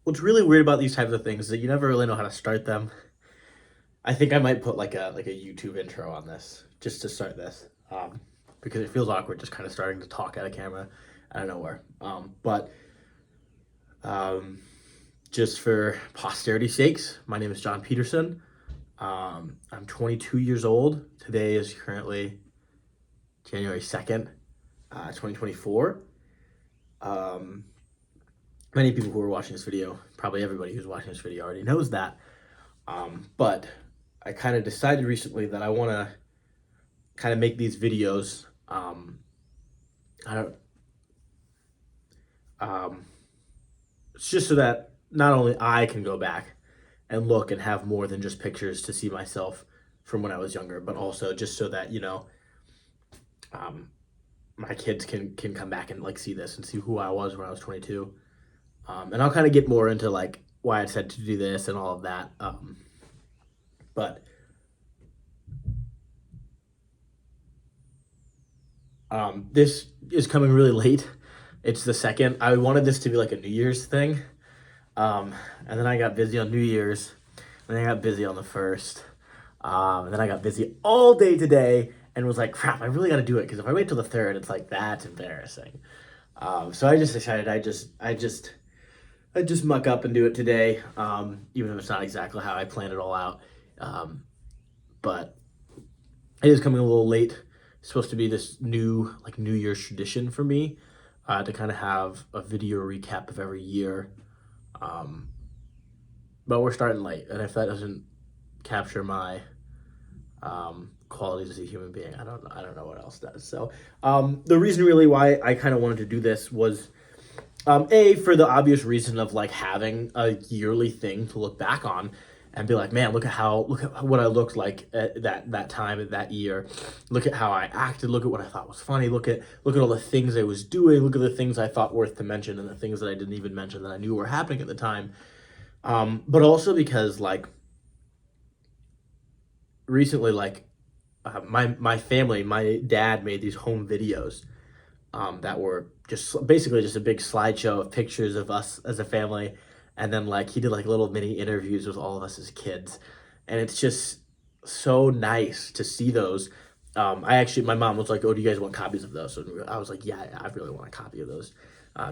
what's really weird about these types of things is that you never really know how to start them. I think I might put like a YouTube intro on this just to start this, because it feels awkward just kind of starting to talk at a camera out of nowhere. But just for posterity's sakes, my name is John Peterson. I'm 22 years old. Today is currently January 2nd, 2024. Um, Many people who are watching this video, probably everybody who's watching this video already knows that. But I kind of decided recently that I want to kind of make these videos. I don't. Um, it's just so that not only I can go back and look and have more than just pictures to see myself from when I was younger, but also just so that um, my kids can come back and like see this and see who I was when I was 22. And I'll kind of get more into like why I decided to do this and all of that. But This is coming really late. It's the second. I wanted this to be like a New Year's thing. And then I got busy on New Year's. And then I got busy on the first. And then I got busy all day today and was like, crap, I really got to do it because if I wait till the third, it's like that's embarrassing. So I just decided I just muck up and do it today, even if it's not exactly how I planned it all out. Um, but it is coming a little late. It's supposed to be this new like New Year's tradition for me, to kind of have a video recap of every year. Um, but we're starting late, and if that doesn't capture my qualities as a human being, I don't know what else does. So the reason really why I kind of wanted to do this was a for the obvious reason of like having a yearly thing to look back on and be like, man, look at what I looked like at that time at that year. Look at how I acted. Look at what I thought was funny. Look at all the things I was doing. Look at the things I thought worth to mention and the things that I didn't even mention that I knew were happening at the time. But also because like recently, like my family, my dad made these home videos that were just basically just a big slideshow of pictures of us as a family, and then like he did like little mini interviews with all of us as kids, and it's just so nice to see those. My mom was like, "Oh, do you guys want copies of those?" And I was like, "Yeah, I really want a copy of those."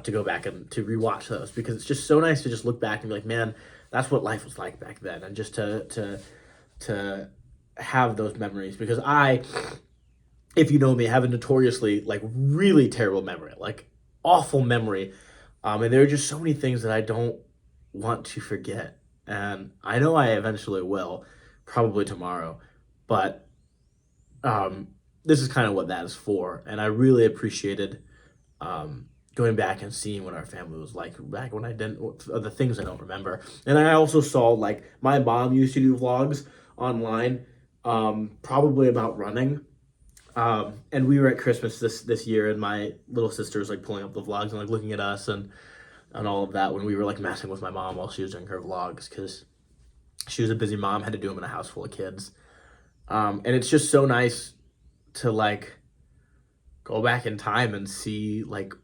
To go back and to rewatch those because it's just so nice to just look back and be like, man, that's what life was like back then, and just to have those memories because if you know me, have a notoriously like really terrible memory, like awful memory. And there are just so many things that I don't want to forget. And I know I eventually will, probably tomorrow. But um, this is kind of what that is for. And I really appreciated going back and seeing what our family was like back when I didn't, the things I don't remember. And I also saw like my mom used to do vlogs online, probably about running, and we were at Christmas this year, and my little sister was like pulling up the vlogs and like looking at us and all of that when we were like messing with my mom while she was doing her vlogs because she was a busy mom, had to do them in a house full of kids. And it's just so nice to like go back in time and see like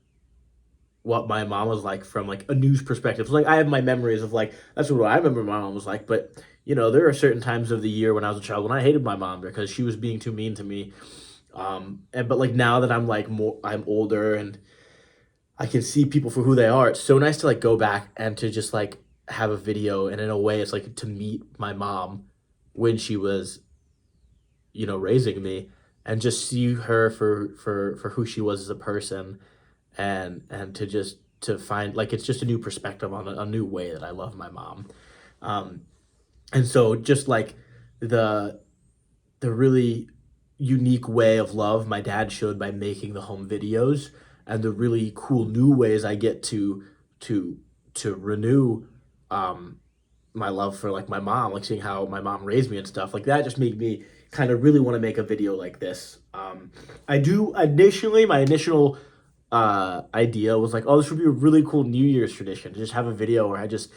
what my mom was like from like a news perspective. So, like I have my memories of like that's what I remember my mom was like, but there are certain times of the year when I was a child when I hated my mom because she was being too mean to me. And but like now that I'm older and I can see people for who they are, it's so nice to like go back and to just like have a video, and in a way it's like to meet my mom when she was raising me, and just see her for who she was as a person, and to just to find like it's just a new perspective on a new way that I love my mom. um and so just like the the really unique way of love my dad showed by making the home videos, and the really cool new ways I get to to renew um my love for like my mom, like seeing how my mom raised me and stuff like that, just made me kind of really want to make a video like this. I do initially my initial idea was like, oh, this would be a really cool New Year's tradition to just have a video where I just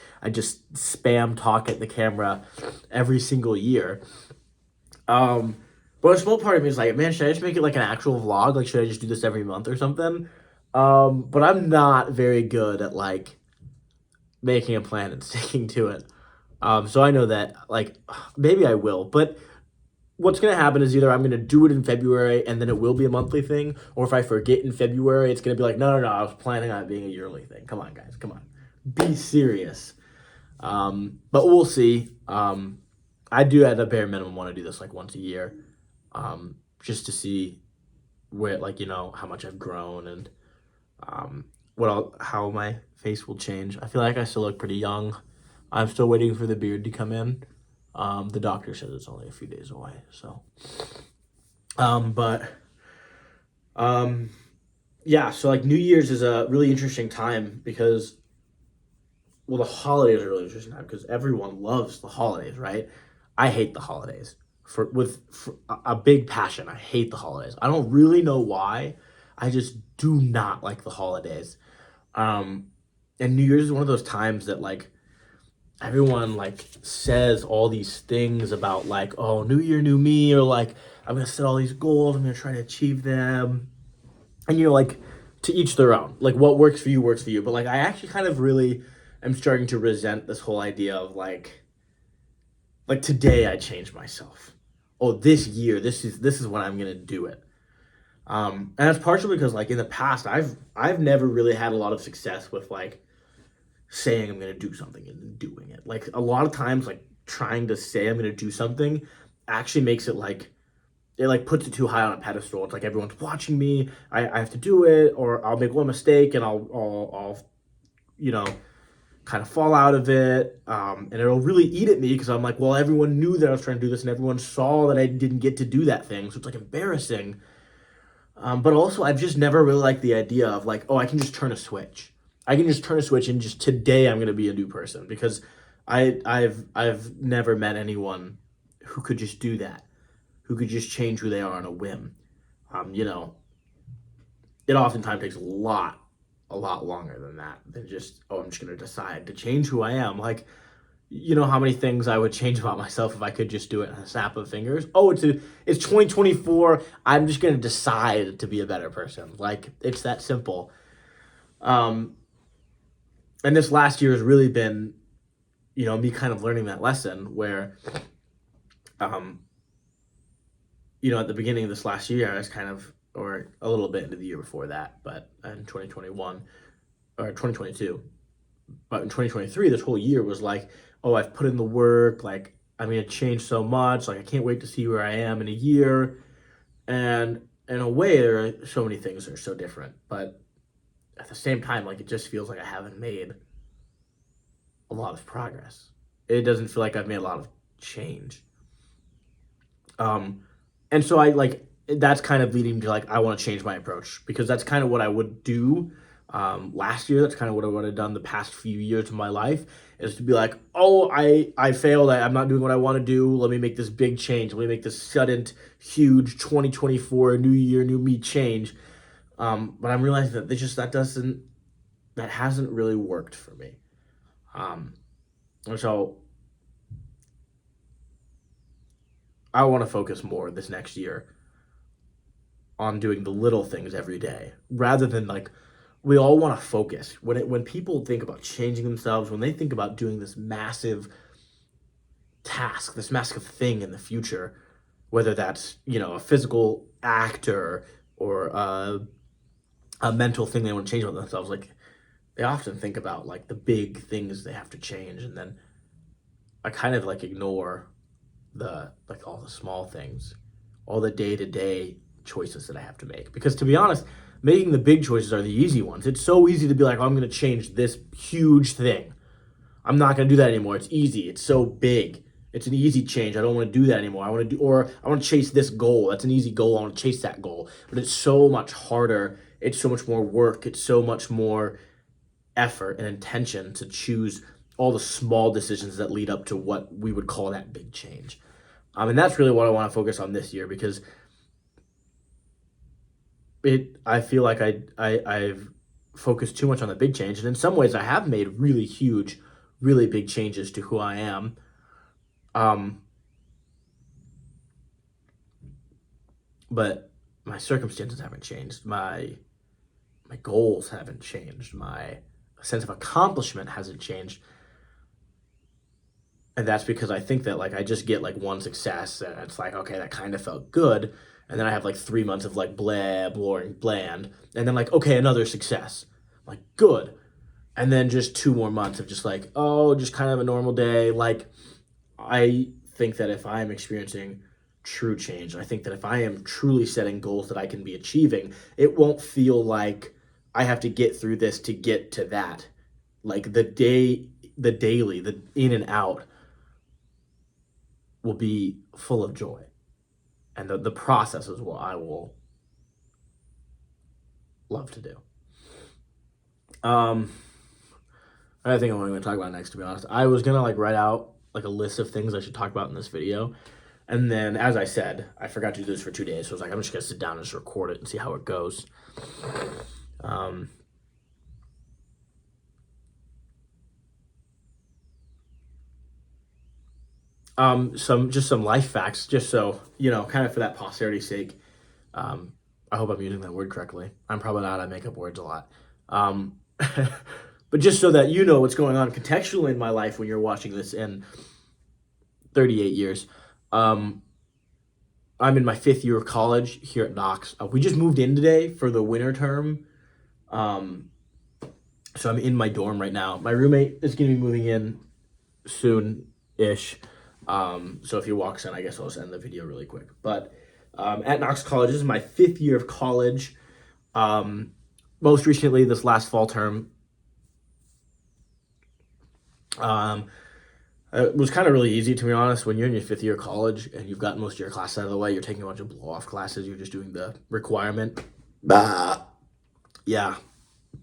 spam talk at the camera every single year. um but a small part of me is like, man, should I just make it like an actual vlog? Like, should I just do this every month or something? But I'm not very good at like making a plan and sticking to it. So I know that like maybe I will, but what's gonna happen is either I'm gonna do it in February and then it will be a monthly thing, or if I forget in February, it's gonna be like, no, no, no, I was planning on it being a yearly thing. Come on, guys, come on, be serious. But we'll see. I do at a bare minimum want to do this like once a year, just to see where like how much I've grown and how my face will change. I feel like I still look pretty young. I'm still waiting for the beard to come in. The doctor says it's only a few days away. So, but yeah. So like New Year's is a really interesting time because well, the holidays are a really interesting time because everyone loves the holidays, right? I hate the holidays for a big passion. I hate the holidays. I don't really know why. I just do not like the holidays. Um, and New Year's is one of those times that like everyone like says all these things about like, oh, New Year, new me, or like I'm gonna set all these goals, I'm gonna try to achieve them. And like to each their own. Like what works for you works for you. But like I actually kind of really am starting to resent this whole idea of like today I changed myself. Oh, this year, this is when I'm gonna do it. And that's partially because like in the past I've never really had a lot of success with like saying I'm gonna do something and then doing it. Like a lot of times, like trying to say I'm gonna do something actually makes it like it like puts it too high on a pedestal. It's like everyone's watching me. I have to do it, or I'll make one mistake and I'll you know kind of fall out of it, and it'll really eat at me because I'm like, well, everyone knew that I was trying to do this, and everyone saw that I didn't get to do that thing, so it's like embarrassing. But also, I've just never really liked the idea of like, oh, I can just turn a switch. I can just turn a switch and just today I'm gonna be a new person because I've never met anyone who could just do that, who could just change who they are on a whim. You know, it oftentimes takes a lot longer than that than just oh I'm just gonna decide to change who I am. Like you know how many things I would change about myself if I could just do it in a snap of fingers. Oh, it's 2024. I'm just gonna decide to be a better person. Like it's that simple. Um, and this last year has really been, me kind of learning that lesson where, um, at the beginning of this last year, I was kind of, or a little bit into the year before that, but in 2021 or 2022, but in 2023, this whole year was like, oh, I've put in the work. Like I'm gonna change so much. Like I can't wait to see where I am in a year. And in a way, there are so many things that are so different, but at the same time, like it just feels like I haven't made a lot of progress. It doesn't feel like I've made a lot of change. Um, and so I like that's kind of leading to like I want to change my approach because that's kind of what I would do last year. That's kind of what I would have done the past few years of my life is to be like, oh, I failed. I'm not doing what I want to do. Let me make this big change. Let me make this sudden, huge 2024 new year, new me change. But I'm realizing that that hasn't really worked for me. And so I want to focus more this next year on doing the little things every day rather than like we all want to focus when people think about changing themselves, when they think about doing this massive task, this massive thing in the future, whether that's a physical act or a mental thing they want to change about themselves, like they often think about like the big things they have to change, and then I kind of like ignore the like all the small things, all the day-to-day choices that I have to make. Because to be honest, making the big choices are the easy ones. It's so easy to be like, oh, I'm going to change this huge thing. I'm not going to do that anymore. It's easy. It's so big. It's an easy change. I don't want to do that anymore. I want to chase this goal. That's an easy goal. I want to chase that goal. But it's so much harder. It's so much more work. It's so much more effort and intention to choose all the small decisions that lead up to what we would call that big change. And that's really what I want to focus on this year because I feel like I've focused too much on the big change, and in some ways I have made really huge, really big changes to who I am. Um, but my circumstances haven't changed. My goals haven't changed. My sense of accomplishment hasn't changed. And that's because I think that like I just get like one success and it's like, okay, that kind of felt good. And then I have like 3 months of like blah, boring, bland. And then like, okay, another success. Like, good. And then just 2 more months of just like, oh, just kind of a normal day. Like, I think that if I'm experiencing true change, I think that if I am truly setting goals that I can be achieving, it won't feel like I have to get through this to get to that. Like the daily, the in and out will be full of joy. And the process is what I will love to do. Um, I think I'm going to talk about next, to be honest. I was going to like write out like a list of things I should talk about in this video. And then, as I said, I forgot to do this for 2 days. So I was like, I'm just going to sit down and just record it and see how it goes. Um, some life facts, just so, kind of for that posterity's sake. I hope I'm using that word correctly. I'm probably not. I make up words a lot. But just so that you know what's going on contextually in my life when you're watching this in 38 years. I'm in my 5th year of college here at Knox. We just moved in today for the winter term. So I'm in my dorm right now. My roommate is going to be moving in soon-ish. So if he walks in, I guess I'll just end the video really quick. But at Knox College, this is my 5th year of college. Most recently, this last fall term, it was kind of really easy, to be honest. When you're in your 5th year of college and you've gotten most of your classes out of the way, you're taking a bunch of blow-off classes, you're just doing the requirement. Yeah.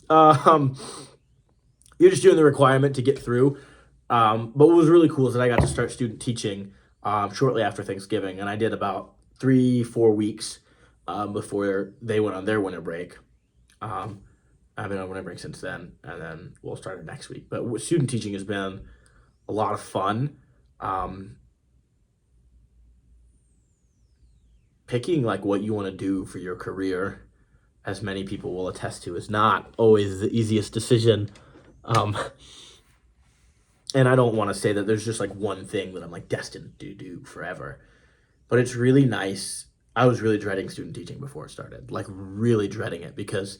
You're just doing the requirement to get through. But what was really cool is that I got to start student teaching shortly after Thanksgiving, and I did about 3-4 weeks before they went on their winter break. I've been on winter break since then, and then we'll start it next week. But student teaching has been a lot of fun. Picking like what you want to do for your career, as many people will attest to, is not always the easiest decision. And I don't want to say that there's just like one thing that I'm like destined to do forever, but it's really nice. I was really dreading student teaching before it started, like really dreading it, because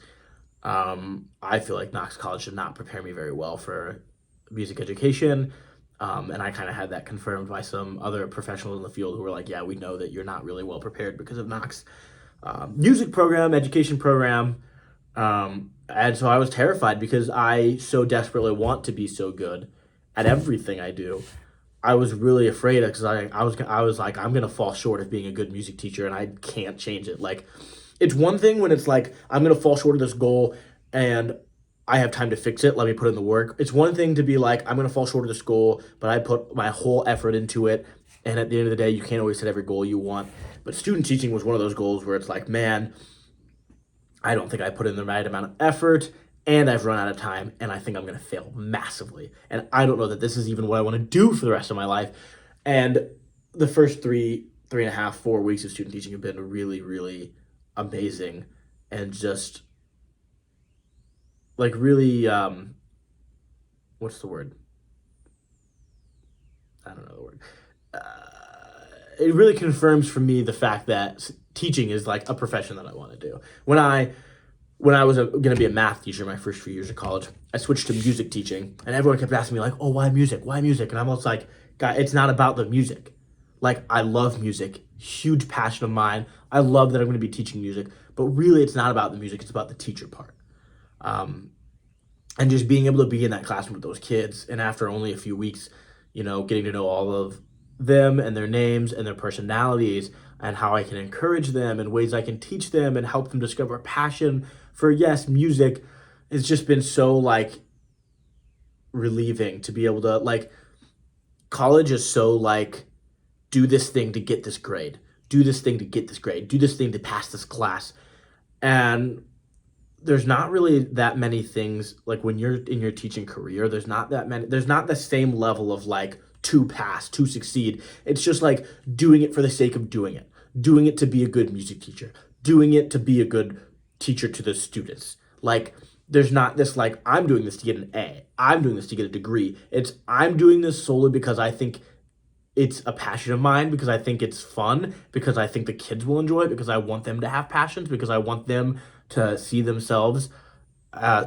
I feel like Knox College did not prepare me very well for music education. And I kind of had that confirmed by some other professionals in the field who were like, yeah, we know that you're not really well prepared because of Knox music program, education program. And so I was terrified because I so desperately want to be so good at everything I do. I was really afraid because I was like, I'm gonna fall short of being a good music teacher, and I can't change it. Like, it's one thing when it's like, I'm gonna fall short of this goal and I have time to fix it, let me put in the work. It's one thing to be like, I'm gonna fall short of this goal, but I put my whole effort into it, and at the end of the day, you can't always set every goal you want. But student teaching was one of those goals where it's like, man, I don't think I put in the right amount of effort, and I've run out of time, and I think I'm going to fail massively. And I don't know that this is even what I want to do for the rest of my life. And the first 3.5, 4 weeks of student teaching have been really, really amazing, and just like really, what's the word? I don't know the word. It really confirms for me the fact that teaching is like a profession that I want to do. When I was going to be a math teacher my first few years of college, I switched to music teaching, and everyone kept asking me like, oh, why music? Why music? And I'm almost like, God, it's not about the music. Like, I love music, huge passion of mine. I love that I'm going to be teaching music, but really it's not about the music. It's about the teacher part. And just being able to be in that classroom with those kids. And after only a few weeks, getting to know all of them and their names and their personalities and how I can encourage them and ways I can teach them and help them discover a passion for, yes, music. It's just been so like relieving to be able to, like, college is so like, do this thing to get this grade, do this thing to get this grade, do this thing to pass this class. And there's not really that many things, like when you're in your teaching career, there's not the same level of like to pass, to succeed. It's just like doing it for the sake of doing it to be a good music teacher, doing it to be a good teacher to the students. Like, there's not this like, I'm doing this to get an A. I'm doing this to get a degree. It's I'm doing this solely because I think it's a passion of mine, because I think it's fun, because I think the kids will enjoy it, because I want them to have passions, because I want them to see themselves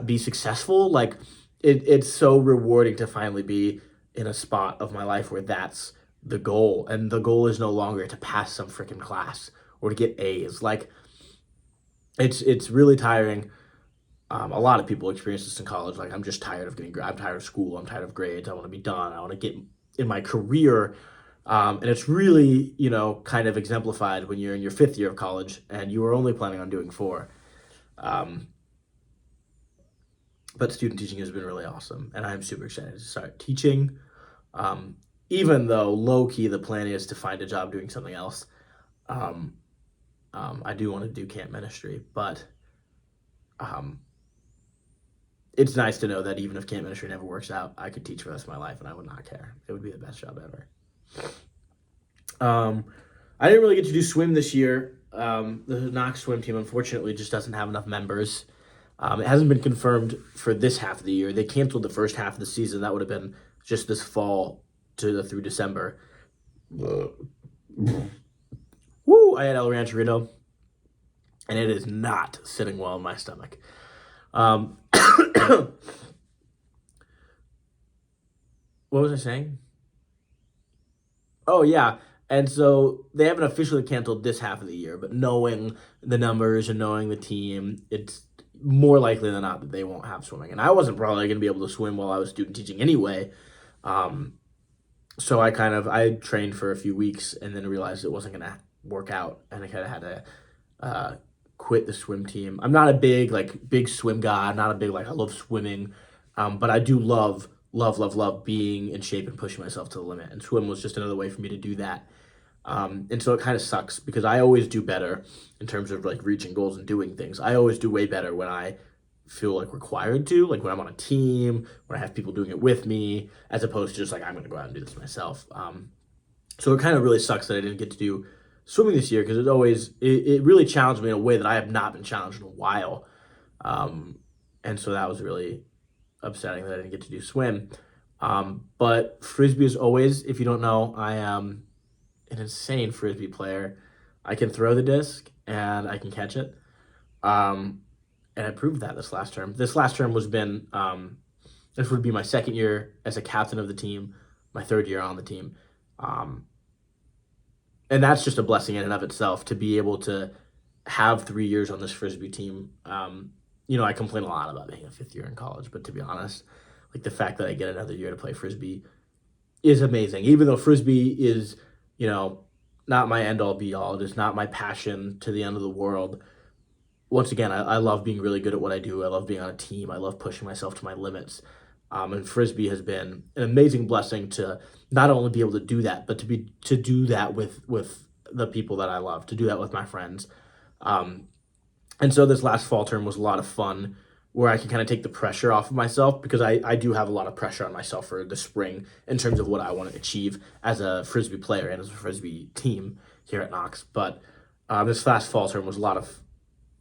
be successful. Like it's so rewarding to finally be in a spot of my life where that's the goal, and the goal is no longer to pass some freaking class or to get A's. Like it's really tiring. A lot of people experience this in college. Like I'm just tired of I'm tired of school. I'm tired of grades. I want to be done. I want to get in my career. And it's really, kind of exemplified when you're in your fifth year of college and you are only planning on doing four. Um, but student teaching has been really awesome, and I'm super excited to start teaching. Um, Even though low key the plan is to find a job doing something else. Um, I do want to do camp ministry, but um, it's nice to know that even if camp ministry never works out, I could teach for the rest of my life and I would not care. It would be the best job ever. Um, I didn't really get to do swim this year. The Knox swim team, unfortunately, just doesn't have enough members. It hasn't been confirmed for this half of the year. They canceled the first half of the season. That would have been just this fall through December. Woo! I had El Rancherito, and it is not sitting well in my stomach. What was I saying? Oh yeah. And so they haven't officially canceled this half of the year, but knowing the numbers and knowing the team, it's more likely than not that they won't have swimming. And I wasn't probably going to be able to swim while I was student teaching anyway. Um, so I trained for a few weeks and then realized it wasn't going to work out, and I kind of had to quit the swim team. I'm not a big swim guy. I'm not a big I love swimming, but I do love being in shape and pushing myself to the limit. And swim was just another way for me to do that. And so it kind of sucks because I always do better in terms of reaching goals and doing things. I always do way better when I feel required to, when I'm on a team, when I have people doing it with me, as opposed to just I'm going to go out and do this myself. So it kind of really sucks that I didn't get to do swimming this year, because it really challenged me in a way that I have not been challenged in a while. And so that was really upsetting that I didn't get to do swim. But Frisbee, as always, if you don't know, I am an insane Frisbee player. I can throw the disc and I can catch it. And I proved that this last term. This last term this would be my second year as a captain of the team, my third year on the team. And that's just a blessing in and of itself to be able to have 3 years on this Frisbee team. I complain a lot about being a fifth year in college, but to be honest, the fact that I get another year to play Frisbee is amazing. Even though Frisbee is, not my end all be all, it is not my passion to the end of the world. Once again, I love being really good at what I do. I love being on a team. I love pushing myself to my limits. And Frisbee has been an amazing blessing to not only be able to do that, but to do that with the people that I love, to do that with my friends. And so this last fall term was a lot of fun, where I can kind of take the pressure off of myself, because I do have a lot of pressure on myself for the spring in terms of what I want to achieve as a Frisbee player and as a Frisbee team here at Knox. But this last fall term was a lot of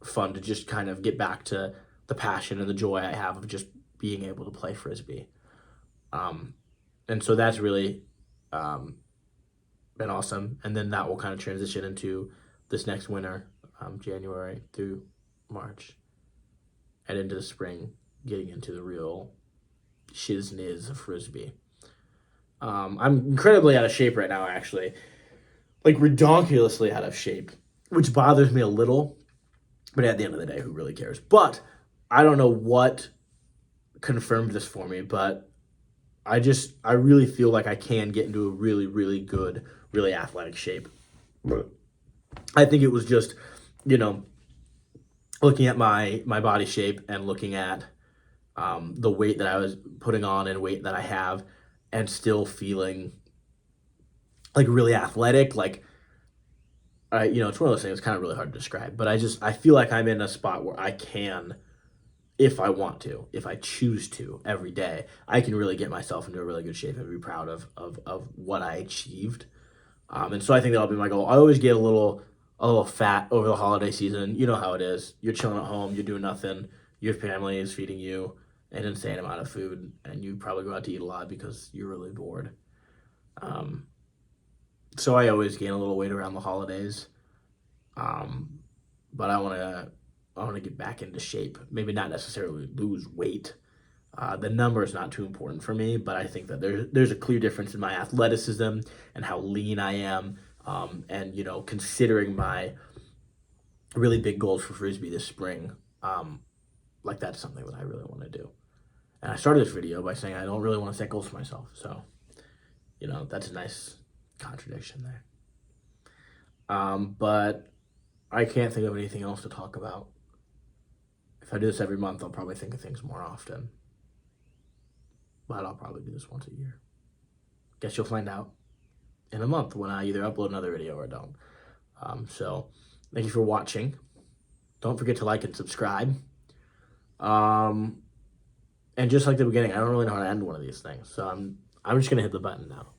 fun to just kind of get back to the passion and the joy I have of just being able to play Frisbee. And so that's really been awesome. And then that will kind of transition into this next winter, January through March, and into the spring, getting into the real shizniz of Frisbee. I'm incredibly out of shape right now, actually. Ridiculously out of shape, which bothers me a little. But at the end of the day, who really cares? But I don't know what confirmed this for me, but I really feel like I can get into a really, really good, really athletic shape. I think it was just, looking at my body shape and looking at the weight that I was putting on and weight that I have, and still feeling really athletic. It's one of those things that's kind of really hard to describe, but I feel like I'm in a spot where I can, if I want to, if I choose to, every day, I can really get myself into a really good shape and be proud of what I achieved. And so I think that'll be my goal. I always get a little fat over the holiday season. You know how it is. You're chilling at home, you're doing nothing, your family is feeding you an insane amount of food, and you probably go out to eat a lot because you're really bored. Um, so I always gain a little weight around the holidays. Um, but I want to get back into shape. Maybe not necessarily lose weight. The number is not too important for me, but I think that there's a clear difference in my athleticism and how lean I am. And considering my really big goals for frisbee this spring, um, like that's something that I really want to do. And I started this video by saying I don't really want to set goals for myself. So that's a nice contradiction there. But I can't think of anything else to talk about. If I do this every month, I'll probably think of things more often. But I'll probably do this once a year. Guess you'll find out in a month when I either upload another video or don't. So thank you for watching. Don't forget to like and subscribe. And just like the beginning, I don't really know how to end one of these things. So I'm just gonna hit the button now.